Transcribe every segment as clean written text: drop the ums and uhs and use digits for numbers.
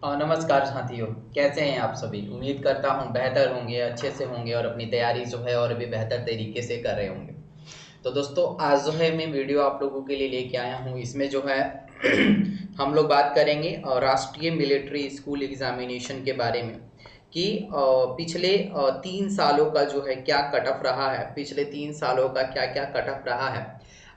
नमस्कार साथियों। कैसे हैं आप सभी? उम्मीद करता हूं बेहतर होंगे, अच्छे से होंगे और अपनी तैयारी जो है और भी बेहतर तरीके से कर रहे होंगे। तो दोस्तों, आज जो है मैं वीडियो आप लोगों के लिए लेके आया हूं। इसमें जो है हम लोग बात करेंगे राष्ट्रीय मिलिट्री स्कूल एग्जामिनेशन के बारे में कि पिछले 3 सालों का जो है क्या कट ऑफ रहा है, पिछले 3 सालों का क्या क्या कट ऑफ रहा है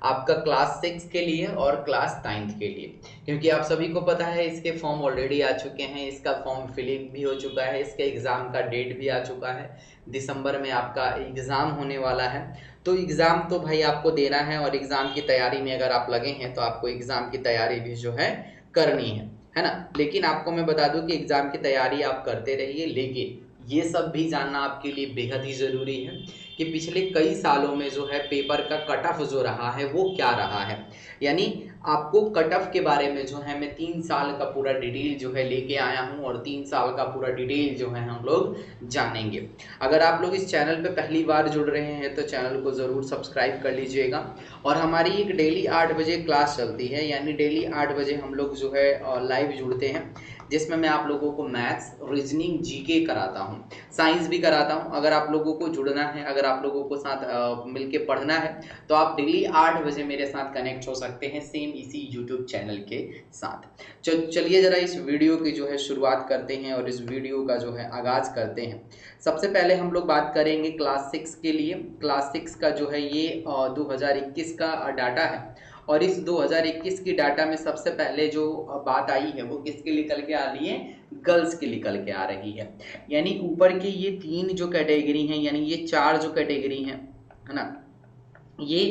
आपका क्लास 6 के लिए और क्लास 9 के लिए। क्योंकि आप सभी को पता है इसके फॉर्म ऑलरेडी आ चुके हैं, इसका फॉर्म फिलिंग भी हो चुका है, इसके एग्ज़ाम का डेट भी आ चुका है। दिसंबर में आपका एग्ज़ाम होने वाला है। तो एग्ज़ाम तो भाई आपको देना है और एग्ज़ाम की तैयारी में अगर आप लगे हैं तो आपको एग्ज़ाम की तैयारी भी जो है करनी है ना। लेकिन आपको मैं बता दूं कि एग्ज़ाम की तैयारी आप करते रहिए, लेकिन ये सब भी जानना आपके लिए बेहद ही ज़रूरी है कि पिछले कई सालों में जो है पेपर का कट ऑफ जो रहा है वो क्या रहा है। यानी आपको कट ऑफ के बारे में जो है मैं 3 साल का पूरा डिटेल जो है लेके आया हूँ और 3 साल का पूरा डिटेल जो है हम लोग जानेंगे। अगर आप लोग इस चैनल पे पहली बार जुड़ रहे हैं तो चैनल को ज़रूर सब्सक्राइब कर लीजिएगा। और हमारी एक डेली 8 बजे क्लास चलती है, यानी डेली 8 बजे हम लोग जो है लाइव जुड़ते हैं, जिसमें मैं आप लोगों को मैथ्स, रीजनिंग, जीके कराता हूँ, साइंस भी कराता हूँ। अगर आप लोगों को जुड़ना है, अगर आप लोगों को साथ मिलके पढ़ना है तो आप डेली 8 बजे मेरे साथ कनेक्ट हो सकते हैं, सेम इसी यूट्यूब चैनल के साथ। चलिए ज़रा इस वीडियो की जो है शुरुआत करते हैं और इस वीडियो का जो है आगाज़ करते हैं। सबसे पहले हम लोग बात करेंगे क्लास 6 के लिए। क्लास 6 का जो है ये 2021 का डाटा है और इस 2021 की डाटा में सबसे पहले जो बात आई है वो किसकी निकल के आ रही है? गर्ल्स की निकल के आ रही है। यानी ऊपर के ये 3 जो कैटेगरी हैं, यानी ये 4 जो कैटेगरी हैं, है ना, ये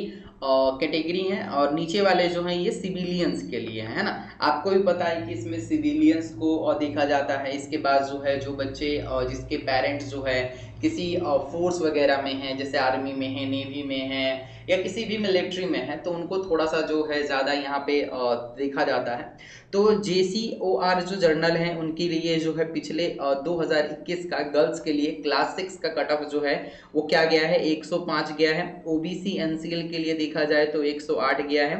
कैटेगरी हैं और नीचे वाले जो हैं ये सिविलियंस के लिए है ना। आपको भी पता है कि इसमें सिविलियंस को देखा जाता है। इसके बाद जो है जो बच्चे जिसके पेरेंट्स जो है किसी फोर्स वगैरह में हैं, जैसे आर्मी में है, नेवी में है या किसी भी मिलिट्री में है, तो उनको थोड़ा सा जो है ज़्यादा यहाँ पे देखा जाता है। तो JCOR जो जर्नल हैं उनके लिए जो है पिछले 2021 का गर्ल्स के लिए क्लास 6 का कट ऑफ जो है वो क्या गया है? 105 गया है। OBC NCL के लिए देखा जाए तो 108 गया है।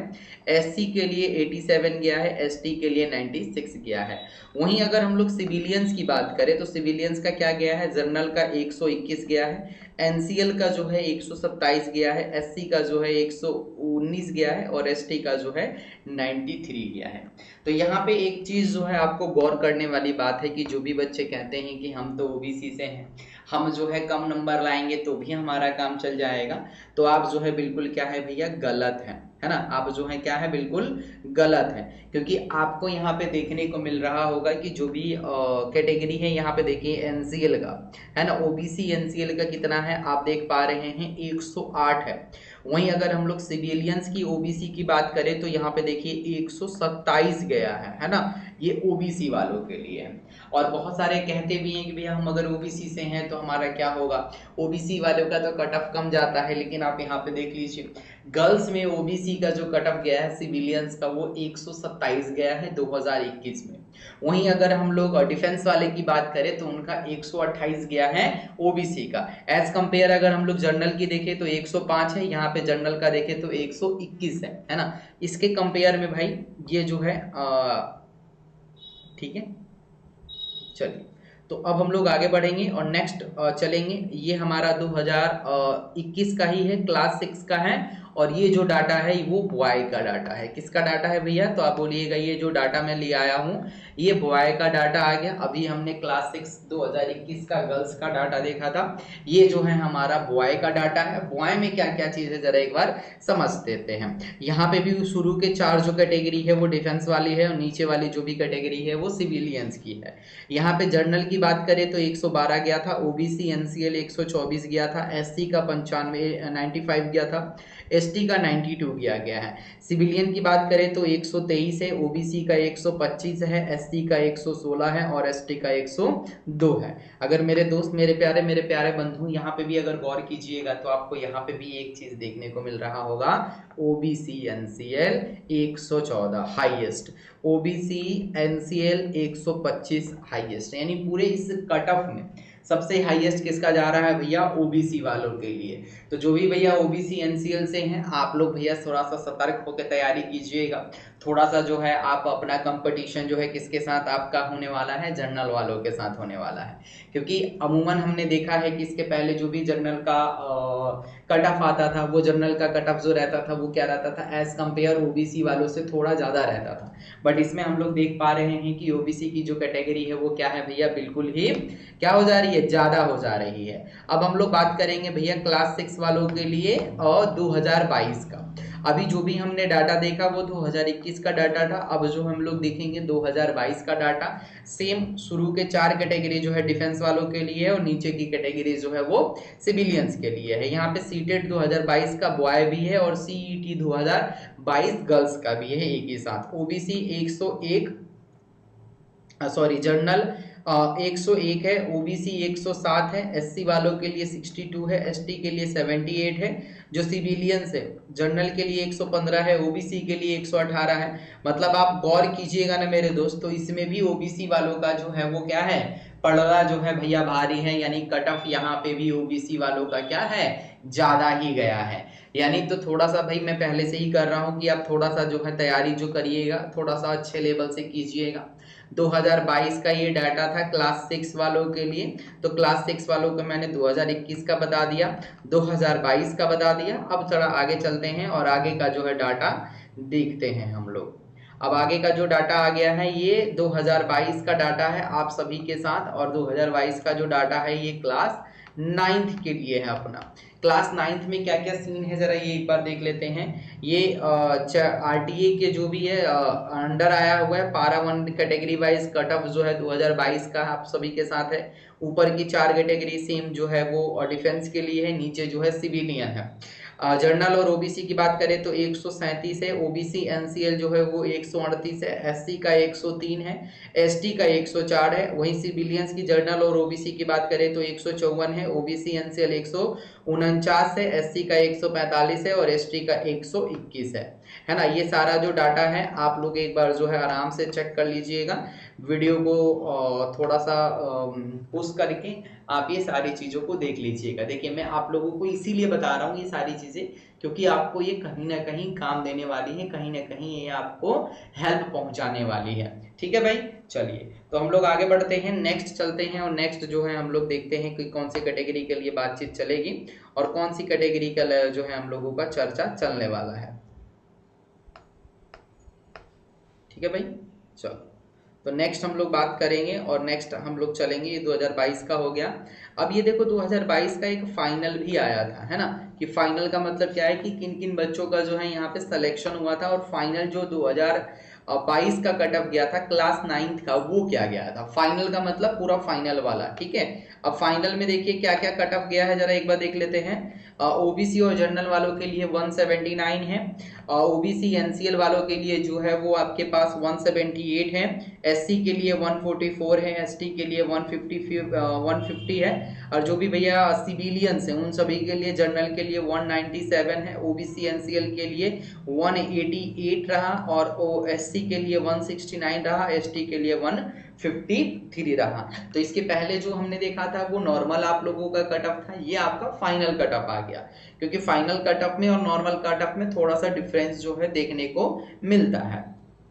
SC के लिए 87 गया है। ST के लिए 96 गया है। वहीं अगर हम लोग सिविलियंस की बात करें तो सिविलियंस का क्या गया है? जर्नल का 121 गया है। NCL का जो है 127 गया है। SC का जो है 119 गया है और ST का जो है 93 गया है। तो यहाँ पे एक चीज़ जो है आपको गौर करने वाली बात है कि जो भी बच्चे कहते हैं कि हम तो OBC से हैं, हम जो है कम नंबर लाएंगे तो भी हमारा काम चल जाएगा, तो आप जो है बिल्कुल क्या है भैया, गलत है ना। आप जो है क्या है, बिल्कुल गलत है। क्योंकि आपको यहाँ पे देखने को मिल रहा होगा कि जो भी कैटेगरी है, यहाँ पे देखिए NCL का है ना, OBC NCL का कितना है आप देख पा रहे हैं, 108 है। वहीं अगर हम लोग सिविलियंस की OBC की बात करें तो यहाँ पे देखिए 127 गया है ना। ये OBC वालों के लिए है। और बहुत सारे कहते भी हैं कि भैया हम अगर OBC से हैं तो हमारा क्या होगा? OBC वालों का तो कट ऑफ कम जाता है, लेकिन आप यहाँ पे देख लीजिए गर्ल्स में OBC का जो कट ऑफ गया है सिविलियंस का वो 127 गया है 2021 में। वहीं अगर हम लोग डिफेंस वाले की बात करें तो उनका 128 गया है OBC का। एज कंपेयर अगर हम लोग जर्नल की देखें तो 105 है, यहाँ पे जर्नल का देखें तो 121 है ना। इसके कंपेयर में भाई ये जो है ठीक है। चलिए, तो अब हम लोग आगे बढ़ेंगे और नेक्स्ट चलेंगे। ये हमारा 2021 का ही है, क्लास 6 का है। और ये जो डाटा है वो बॉय का डाटा है। किसका डाटा है भैया? तो आप बोलिएगा ये जो डाटा मैं ले आया हूँ ये बॉय का डाटा आ गया। अभी हमने क्लास 6 2021 का गर्ल्स का डाटा देखा था, ये जो है हमारा बॉय का डाटा है। बॉय में क्या क्या चीज़ है जरा एक बार समझ देते हैं। यहाँ पे भी शुरू के 4 जो कैटेगरी है वो डिफेंस वाली है और नीचे वाली जो भी कैटेगरी है वो सिविलियंस की है। यहाँ पे जर्नल की बात करें तो 112 गया था, OBC NCL 124 गया था, SC का 95 गया था, ST का 92 गया है। सिविलियन की बात करें तो 123 है, OBC का 125 है, SC का 116 है और ST का 102 है। अगर मेरे दोस्त, मेरे प्यारे बंधु यहाँ पे भी अगर गौर कीजिएगा तो आपको यहाँ पे भी एक चीज देखने को मिल रहा होगा, OBC NCL 114 highest, OBC NCL 125 highest. यानी पूरे इस कट ऑफ में सबसे हाईएस्ट किसका जा रहा है भैया, ओबीसी वालों के लिए। तो जो भी भैया ओबीसी एनसीएल से हैं आप लोग भैया थोड़ा सा सतर्क होकर तैयारी कीजिएगा। थोड़ा सा जो है आप अपना कंपटीशन जो है किसके साथ आपका होने वाला है, जनरल वालों के साथ होने वाला है। क्योंकि अमूमन हमने देखा है कि इसके पहले जो भी जनरल का कट ऑफ आता था, वो जनरल का कट ऑफ जो रहता था वो क्या रहता था, एज कंपेयर ओबीसी वालों से थोड़ा ज्यादा रहता था। बट इसमें हम लोग देख पा रहे हैं कि ओबीसी की जो कैटेगरी है वो क्या है भैया, बिल्कुल ही क्या हो जा रही है, ज्यादा हो जा रही है। अब हम लोग बात करेंगे भैया क्लास 6 वालों के लिए और 2022 का। अभी जो भी हमने डाटा देखा वो 2021 का डाटा था। अब जो हम लोग देखेंगे 2022 का डाटा, सेम शुरू के 4 कैटेगरी जो है डिफेंस वालों के लिए है और नीचे की कैटेगरी जो है वो सिविलियंस के लिए है। यहाँ पे सीटेट 2022 का बॉय भी है और सीईटी 2022 गर्ल्स का भी है एक ही साथ। ओबीसी 101 जनरल 101 है, ओबीसी 107 है, एससी वालों के लिए 62 है, एसटी के लिए 78 है, जो सिविलियंस है जनरल के लिए 115 है, ओबीसी के लिए 118 है। मतलब आप गौर कीजिएगा ना मेरे दोस्त, तो इसमें भी ओबीसी वालों का जो है वो क्या है, पड़ला जो है भैया भारी है। यानी कट ऑफ यहाँ पे भी ओबीसी वालों का क्या है, ज्यादा ही गया है। यानी तो थोड़ा सा भाई मैं पहले से ही कर रहा हूँ कि आप थोड़ा सा जो है तैयारी जो करिएगा थोड़ा सा अच्छे लेवल से कीजिएगा। 2022 का ये डाटा था क्लास 6 वालों के लिए। तो क्लास 6 वालों को मैंने 2021 का बता दिया, 2022 का बता दिया। अब थोड़ा आगे चलते हैं और आगे का जो है डाटा देखते हैं हम लोग। अब आगे का जो डाटा आ गया है ये 2022 का डाटा है आप सभी के साथ, और 2022 का जो डाटा है ये क्लास 9th के लिए है अपना। क्लास 9th में क्या क्या सीन है जरा ये एक बार देख लेते हैं। ये आरटीए के जो भी है अंडर आया हुआ है, पारा 1 कैटेगरी वाइज कट ऑफ जो है 2022 का आप सभी के साथ है। ऊपर की 4 कैटेगरी सेम जो है वो डिफेंस के लिए है, नीचे जो है सिविलियन है। जनरल और ओबीसी की बात करें तो 137 है, ओबीसी एनसीएल जो है वो 138 है, एससी का 103 है, एसटी का 104 है। वहीं सिविलियंस की जनरल और ओबीसी की बात करें तो 154 है, ओबीसी एनसीएल 149 है, एससी का 145 है और एसटी का 121 है ना। ये सारा जो डाटा है आप लोग एक बार जो है आराम से चेक कर लीजिएगा। वीडियो को थोड़ा सा पुश करके आप ये सारी चीज़ों को देख लीजिएगा। देखिए मैं आप लोगों को इसीलिए बता रहा हूँ ये सारी चीज़ें, क्योंकि आपको ये कहीं ना कहीं काम देने वाली है, कहीं ना कहीं ये आपको हेल्प पहुंचाने वाली है। ठीक है भाई, चलिए तो हम लोग आगे बढ़ते हैं, नेक्स्ट चलते हैं और नेक्स्ट जो है हम लोग देखते हैं कि कौन सी कैटेगरी के लिए बातचीत चलेगी और कौन सी कैटेगरी का जो है हम लोगों का चर्चा चलने वाला है। ठीक है भाई, चलो तो नेक्स्ट हम लोग बात करेंगे और नेक्स्ट हम लोग चलेंगे। ये 2022 का हो गया। अब ये देखो 2022 का एक फाइनल भी आया था, है ना। कि फाइनल का मतलब क्या है कि किन किन बच्चों का जो है यहाँ पे सिलेक्शन हुआ था, और फाइनल जो 2022 का कट ऑफ गया था क्लास 9th का वो क्या गया था। फाइनल का मतलब पूरा फाइनल वाला, ठीक है। अब फाइनल में देखिए क्या क्या कट ऑफ गया है, जरा एक बार देख लेते हैं। ओबीसी और जनरल वालों के लिए 179 है, ओबीसी एनसीएल वालों के लिए जो है वो आपके पास 178 है, एससी के लिए 144 है, एसटी के लिए 150 है, और जो भी भैया सिविलियंस हैं उन सभी के लिए जनरल के लिए 197 है, ओबीसी एनसीएल के लिए 188 रहा, और एससी के लिए 169 रहा, एसटी के लिए 153 रहा। तो इसके पहले जो हमने देखा था वो नॉर्मल आप लोगों का कट ऑफ था, ये आपका फाइनल कट ऑफ आ गया, क्योंकि फाइनल कट ऑफ में और नॉर्मल कट ऑफ में थोड़ा सा डिफरेंस जो है देखने को मिलता है।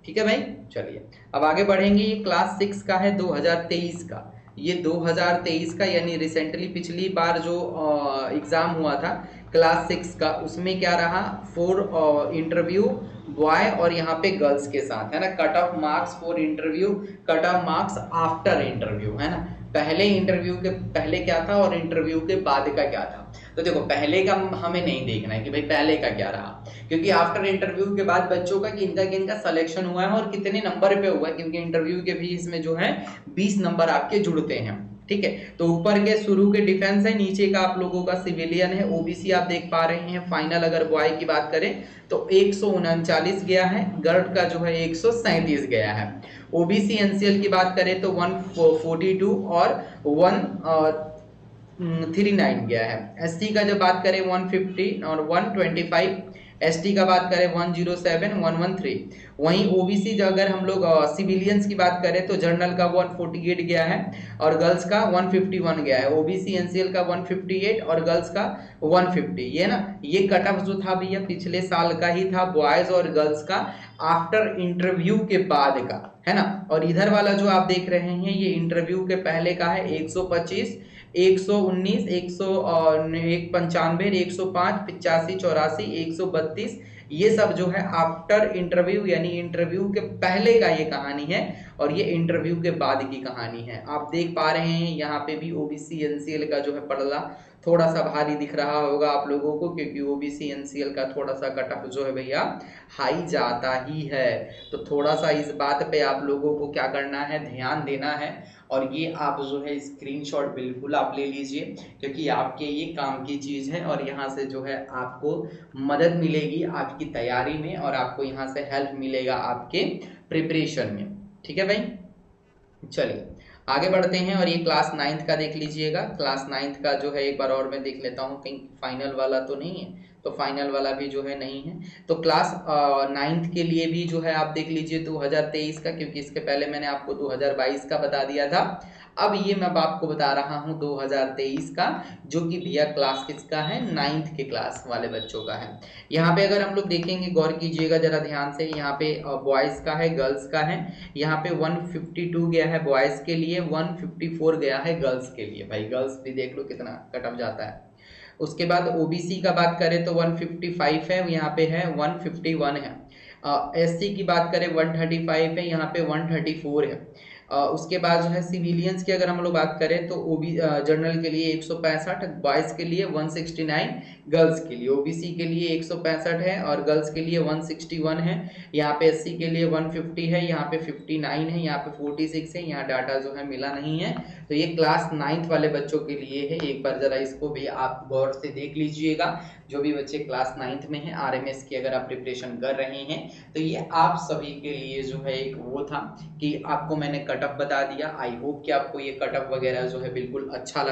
ठीक है भाई, चलिए अब आगे बढ़ेंगे। ये क्लास 6 का है 2023 का। ये 2023 का यानी रिसेंटली पिछली बार जो एग्जाम हुआ था क्लास 6 का, उसमें क्या रहा, 4 इंटरव्यू बॉय और यहाँ पे गर्ल्स के साथ, है ना। Cut off marks for interview, cut off marks after interview, है ना। पहले इंटरव्यू के पहले क्या था और इंटरव्यू के बाद का क्या था। तो देखो पहले का हमें नहीं देखना है कि भाई पहले का क्या रहा, क्योंकि आफ्टर इंटरव्यू के बाद बच्चों का किनका सिलेक्शन हुआ है और कितने नंबर पे हुआ है, क्योंकि इंटरव्यू के भी इसमें जो है 20 नंबर आपके जुड़ते हैं। ठीक है, तो ऊपर के शुरू के डिफेंस है, नीचे का आप लोगों का सिविलियन है। ओबीसी आप देख पा रहे हैं फाइनल अगर बॉय की बात करें तो 139 गया है, गर्ल का जो है 137 गया है। ओबीसी एनसीएल की बात करें तो 142 और 139 गया है। एससी का जब बात करें 150 और 125 एसटी का बात करें 107,113। वहीं ओबीसी अगर हम लोग सिविलियंस की बात करें तो जनरल का 148 गया है और गर्ल्स का 151 गया है। ओबीसी एनसीएल का 158 और गर्ल्स का 150। ये ना ये कट ऑफ जो था भैया पिछले साल का ही था, बॉयज और गर्ल्स का आफ्टर इंटरव्यू के बाद का है ना। और इधर वाला जो आप देख रहे हैं ये इंटरव्यू के पहले का है, 125, 119, 195, 105, 85, 84, 132। ये सब जो है आफ्टर इंटरव्यू यानी इंटरव्यू के पहले का ये कहानी है और ये इंटरव्यू के बाद की कहानी है। आप देख पा रहे हैं यहाँ पे भी ओबीसी एनसीएल का जो है पड़ला थोड़ा सा भारी दिख रहा होगा आप लोगों को, क्योंकि ओबीसी एनसीएल का थोड़ा सा कट ऑफ जो है भैया हाई जाता ही है। तो थोड़ा सा इस बात पे आप लोगों को क्या करना है, ध्यान देना है। और ये आप जो है स्क्रीनशॉट बिल्कुल आप ले लीजिए, क्योंकि आपके ये काम की चीज है और यहाँ से जो है आपको मदद मिलेगी आपकी तैयारी में और आपको यहाँ से हेल्प मिलेगा आपके प्रिपरेशन में। ठीक है भाई, चलिए आगे बढ़ते हैं। और ये क्लास 9th का देख लीजिएगा। क्लास 9th का जो है एक बार और मैं देख लेता हूँ कहीं फाइनल वाला तो नहीं है, तो फाइनल वाला भी जो है नहीं है। तो क्लास 9th के लिए भी जो है आप देख लीजिए 2023 का, क्योंकि इसके पहले मैंने आपको 2022 का बता दिया था। अब ये मैं आपको बता रहा हूँ 2023 का, जो कि भैया क्लास किसका है, 9th के क्लास वाले बच्चों का है। यहाँ पे अगर हम लोग देखेंगे, गौर कीजिएगा जरा ध्यान से, यहाँ पे बॉयज का है, गर्ल्स का है। यहाँ पे 152 गया है बॉयज के लिए, 154 गया है गर्ल्स के लिए। भाई गर्ल्स भी देख लो कितना कट ऑफ जाता है। उसके बाद ओबीसी का बात करें तो 155 है, यहाँ पे है 151 है। एससी की बात करें 135 है, यहाँ पे 134 है। उसके बाद जो है सिविलियंस की अगर हम लोग बात करें तो ओबी जनरल के लिए 165, बॉयज के लिए 169, गर्ल्स के लिए ओबीसी के लिए 165 है और गर्ल्स के लिए 161 है। यहाँ पे एससी के लिए 150 है, यहाँ पे 59 है, यहाँ पे 46 है। यहाँ डाटा जो है मिला नहीं है। तो ये क्लास 9th वाले बच्चों के लिए है। एक बार जरा इसको भी आप गौर से देख लीजिएगा। जो भी बच्चे क्लास 9th में हैं, आरएमएस की अगर आप प्रिपरेशन कर रहे हैं तो ये आप सभी के लिए जो है एक वो था कि आपको मैंने कट ऑफ बता दिया। आई होप कि आपको ये कट ऑफ वगैरह जो है बिल्कुल अच्छा लगा।